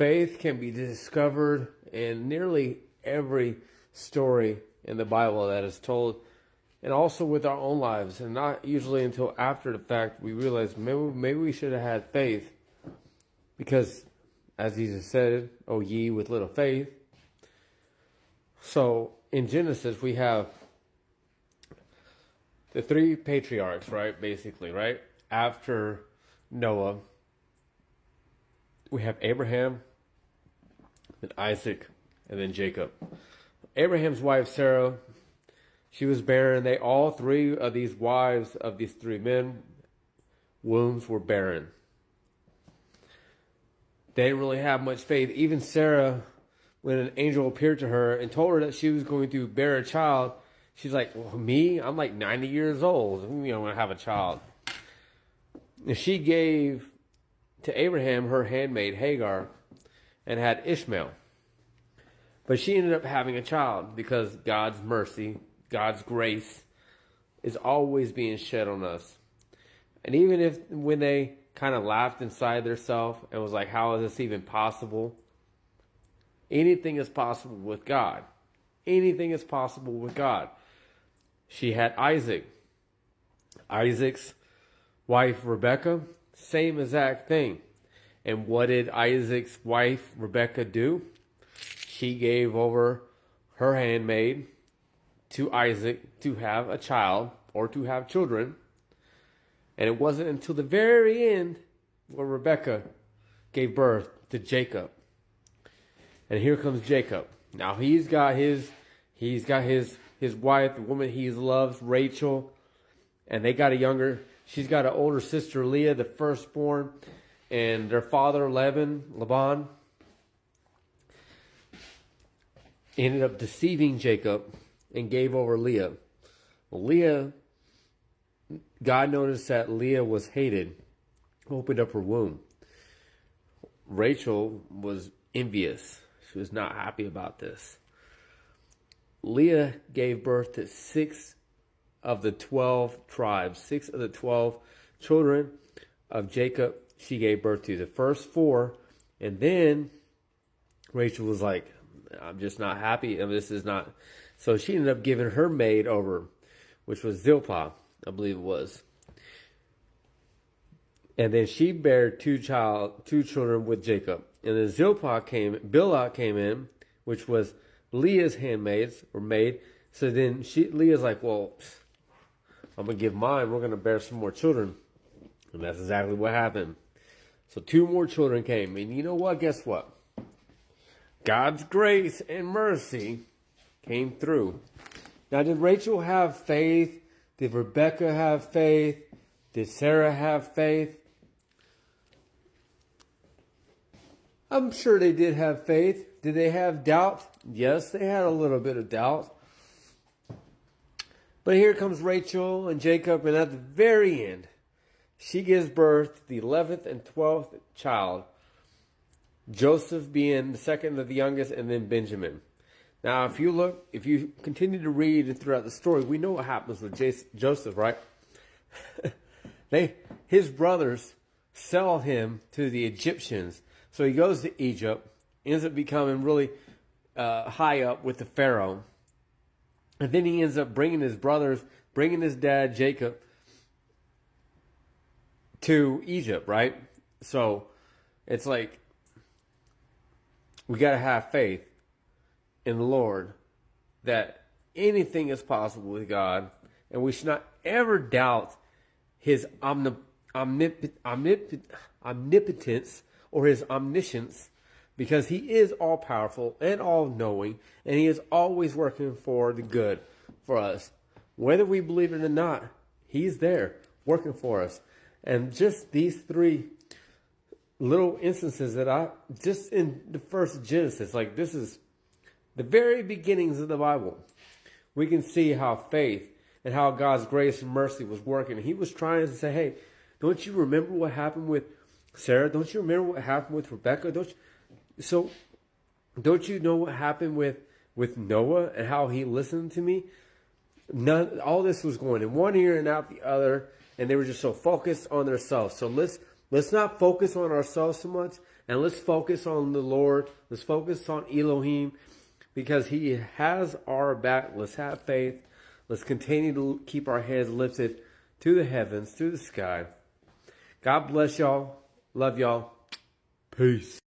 Faith can be discovered in nearly every story in the Bible that is told, and also with our own lives. And not usually until after the fact we realize maybe we should have had faith. Because, as Jesus said, "O ye with little faith." So, in Genesis, we have the three patriarchs, right? Basically, right? After Noah, we have Abraham, then Isaac, and then Jacob. Abraham's wife, Sarah, she was barren. All three of these wives of these three men, wombs were barren. They didn't really have much faith. Even Sarah, when an angel appeared to her and told her that she was going to bear a child, she's like, "Well, me? I'm like 90 years old. I'm going to have a child." And she gave to Abraham her handmaid Hagar and had Ishmael. But she ended up having a child because God's mercy, God's grace is always being shed on us. And even if when they kind of laughed inside themselves and was like, "How is this even possible?" Anything is possible with God. Anything is possible with God. She had Isaac. Isaac's wife, Rebecca, same exact thing. And what did Isaac's wife, Rebecca, do? She gave over her handmaid to Isaac to have a child or to have children. And it wasn't until the very end where Rebecca gave birth to Jacob. And here comes Jacob. Now he's got his wife, the woman he loves, Rachel, and they got she's got an older sister, Leah, the firstborn, and their father, Laban, ended up deceiving Jacob and gave over Leah. Well, Leah, God noticed that Leah was hated, opened up her womb. Rachel was envious. She was not happy about this. Leah gave birth to 6 of the 12 tribes, 6 of the 12 children of Jacob she gave birth to. The first 4, and then Rachel was like, "I'm just not happy, and this is not." So she ended up giving her maid over, which was Zilpah, I believe it was. And then she bare 2 children with Jacob. And then Bilhah came in, which was Leah's handmaids or maid. So then Leah's like, "Well, I'm going to give mine. We're going to bear some more children." And that's exactly what happened. So 2 more children came. And you know what? Guess what? God's grace and mercy came through. Now, did Rachel have faith? Did Rebecca have faith? Did Sarah have faith? I'm sure they did have faith. Did they have doubt? Yes, they had a little bit of doubt. But here comes Rachel and Jacob, and at the very end, she gives birth to the 11th and 12th child, Joseph being the second of the youngest, and then Benjamin. Now, if you continue to read throughout the story, we know what happens with Joseph, right? His brothers sell him to the Egyptians. So he goes to Egypt, ends up becoming really high up with the Pharaoh. And then he ends up bringing his dad, Jacob, to Egypt, right? So it's like, we got to have faith in the Lord that anything is possible with God. And we should not ever doubt his omnipotence or his omniscience, because he is all powerful and all knowing, and he is always working for the good for us. Whether we believe it or not, he's there working for us. And just these 3 little instances just in the first Genesis, like this is the very beginnings of the Bible, we can see how faith and how God's grace and mercy was working. He was trying to say, "Hey, don't you remember what happened with Sarah? Don't you remember what happened with Rebecca? Don't you know what happened with Noah and how he listened to me?" All this was going in one ear and out the other, and they were just so focused on themselves. So let's not focus on ourselves so much, And let's focus on the Lord. Let's focus on Elohim, because he has our back. Let's have faith. Let's continue to keep our heads lifted to the heavens, to the sky. God bless y'all. Love y'all. Peace.